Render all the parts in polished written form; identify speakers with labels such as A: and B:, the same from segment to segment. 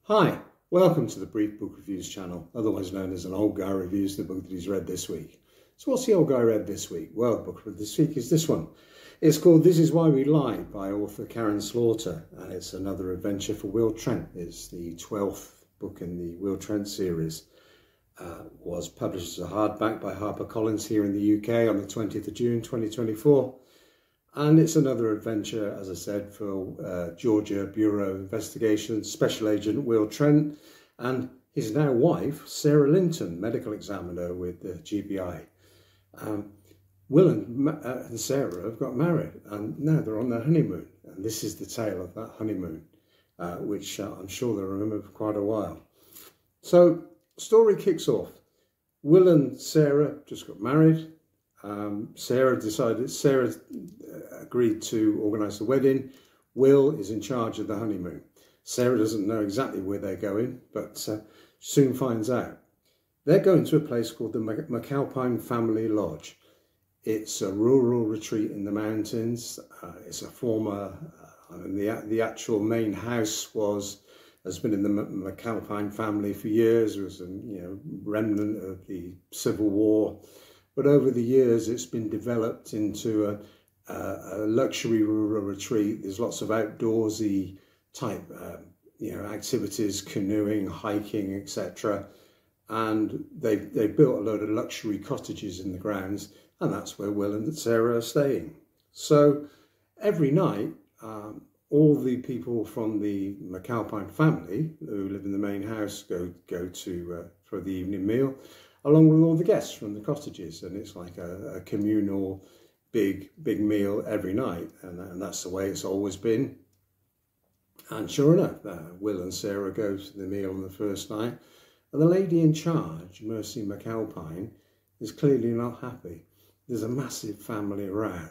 A: Hi, welcome to the Brief Book Reviews channel, otherwise known as an old guy reviews the book that he's read this week. So what's the old guy read this week? Well, the book for this week is this one. It's called This Is Why We Lie by author Karin Slaughter, and it's another adventure for Will Trent. It's the 12th book in the Will Trent series. Was published as a hardback by HarperCollins here in the UK on the 20th of June 2024. And it's another adventure, as I said, for Georgia Bureau of Investigation Special Agent Will Trent and his now wife, Sarah Linton, medical examiner with the GBI. Will and Sarah have got married and now they're on their honeymoon. And this is the tale of that honeymoon, which I'm sure they'll remember for quite a while. So, story kicks off. Will and Sarah just got married. Sarah agreed to organise the wedding. Will is in charge of the honeymoon. Sarah doesn't know exactly where they're going, but soon finds out. They're going to a place called the McAlpine Family Lodge. It's a rural retreat in the mountains. It's a former, the actual main house has been in the McAlpine family for years. It was a remnant of the Civil War. But over the years, it's been developed into a luxury rural retreat. There's lots of outdoorsy type, activities, canoeing, hiking, etc. And they built a load of luxury cottages in the grounds, and that's where Will and Sarah are staying. So every night, all the people from the McAlpine family who live in the main house go to for the evening meal, along with all the guests from the cottages, and it's like a communal big meal every night, and that's the way it's always been. And sure enough, Will and Sarah go to the meal on the first night, and the lady in charge, Mercy McAlpine, is clearly not happy. There's a massive family row,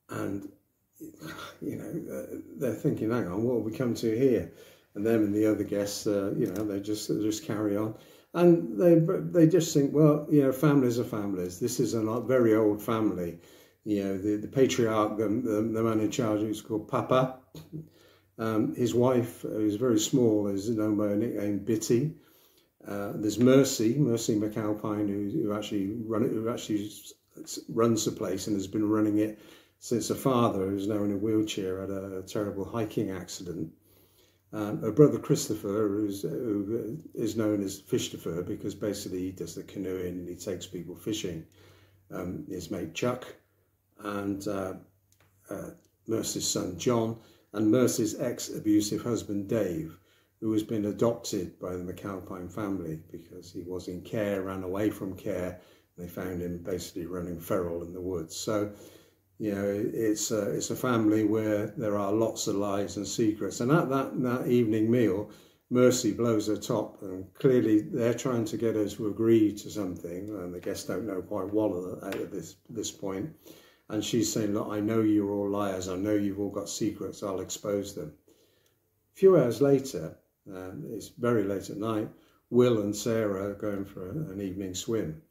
A: and they're thinking, hang on, what have we come to here? And them and the other guests, they just carry on. And they just think, well, families are families. This is a very old family. The patriarch, the man in charge, who's called Papa. His wife, who's very small, is known by a nickname Bitty. There's Mercy McAlpine, who actually runs the place and has been running it since her father, who's now in a wheelchair, had a terrible hiking accident. Her brother Christopher, who is known as Fishtopher because basically he does the canoeing and he takes people fishing. His mate Chuck, and Mercy's son John, and Mercy's ex-abusive husband Dave, who has been adopted by the McAlpine family because he was in care, ran away from care, and they found him basically running feral in the woods. So it's a family where there are lots of lies and secrets. And at that evening meal, Mercy blows her top, and clearly they're trying to get her to agree to something, and the guests don't know quite what at this point. And she's saying, look, I know you're all liars. I know you've all got secrets. I'll expose them. A few hours later, it's very late at night, Will and Sarah are going for an evening swim.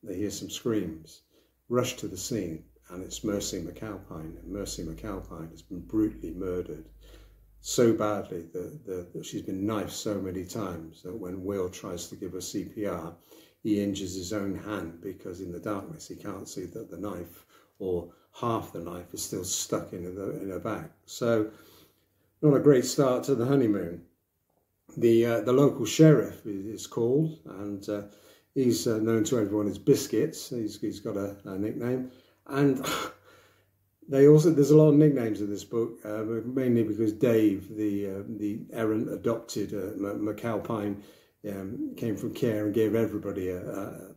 A: They hear some screams, rush to the scene. And it's Mercy McAlpine, and Mercy McAlpine has been brutally murdered so badly that she's been knifed so many times that when Will tries to give her CPR, he injures his own hand because in the darkness he can't see that the knife or half the knife is still stuck in her back. So not a great start to the honeymoon. The local sheriff is called, and he's known to everyone as Biscuits. He's got a nickname. And there's a lot of nicknames in this book, mainly because Dave, the errant adopted McAlpine, came from care and gave everybody a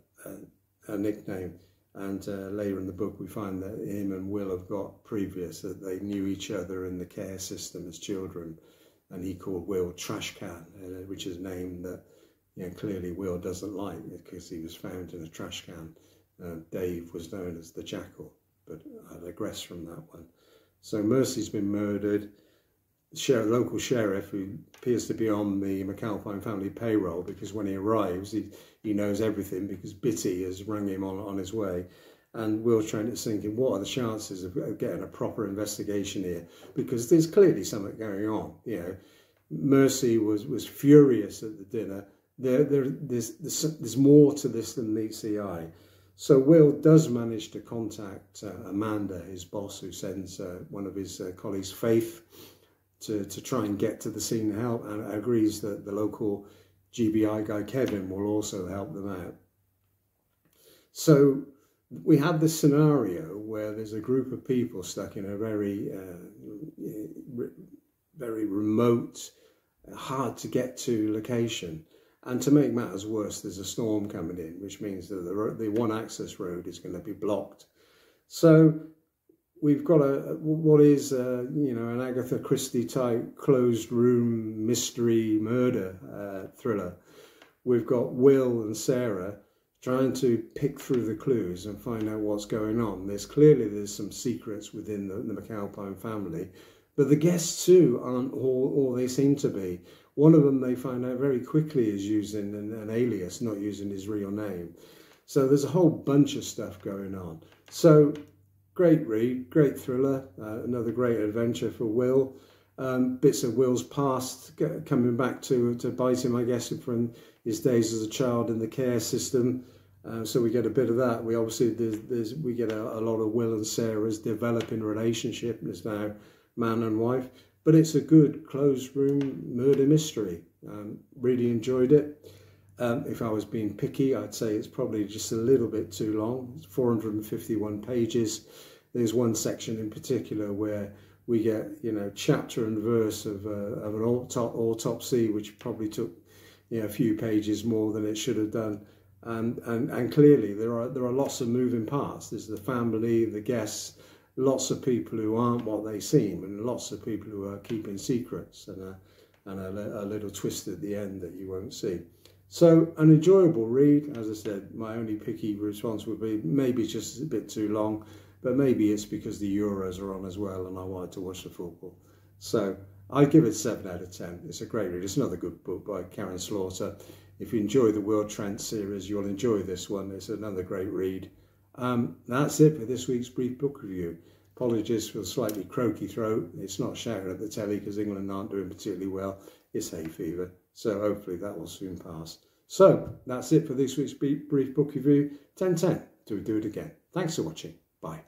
A: nickname. And later in the book, we find that him and Will have got previous, that they knew each other in the care system as children. And he called Will Trash Can, which is a name that clearly Will doesn't like because he was found in a trash can. Dave was known as the Jackal, but I digress from that one. So Mercy's been murdered. The local sheriff, who appears to be on the McAlpine family payroll because when he arrives, he knows everything because Bitty has rung him on his way. And Will Trent is thinking, what are the chances of getting a proper investigation here? Because there's clearly something going on. Mercy was furious at the dinner. There's more to this than meets the eye. So Will does manage to contact Amanda, his boss, who sends one of his colleagues, Faith, to try and get to the scene and help, and agrees that the local GBI guy, Kevin, will also help them out. So we have this scenario where there's a group of people stuck in a very remote, hard to get to location. And to make matters worse, there's a storm coming in, which means that the one access road is going to be blocked. So we've got what is an Agatha Christie type closed room mystery murder thriller. We've got Will and Sara trying to pick through the clues and find out what's going on. There's some secrets within the McAlpine family, but the guests too aren't all they seem to be. One of them they find out very quickly is using an alias, not using his real name. So there's a whole bunch of stuff going on. So great read, great thriller, another great adventure for Will. Bits of Will's past coming back to bite him, I guess, from his days as a child in the care system. So we get a bit of that. We obviously we get a lot of Will and Sara's developing relationship. There's now man and wife, but it's a good closed room murder mystery. Really enjoyed it. If I was being picky, I'd say it's probably just a little bit too long. It's 451 pages. There's one section in particular where we get, chapter and verse of an autopsy, which probably took, a few pages more than it should have done. And clearly there are lots of moving parts. There's the family, the guests, lots of people who aren't what they seem, and lots of people who are keeping secrets, and a little twist at the end that you won't see. So an enjoyable read. As I said, my only picky response would be maybe just a bit too long, but maybe it's because the Euros are on as well and I wanted to watch the football. So I give it 7 out of 10. It's a great read. It's another good book by Karin Slaughter. If you enjoy the Will Trent series, you'll enjoy this one. It's another great read. That's it for this week's brief book review. Apologies for the slightly croaky throat. It's not shouting at the telly because England aren't doing particularly well. It's hay fever. So hopefully that will soon pass. So that's it for this week's brief book review. 10/10. Do we do it again? Thanks for watching. Bye.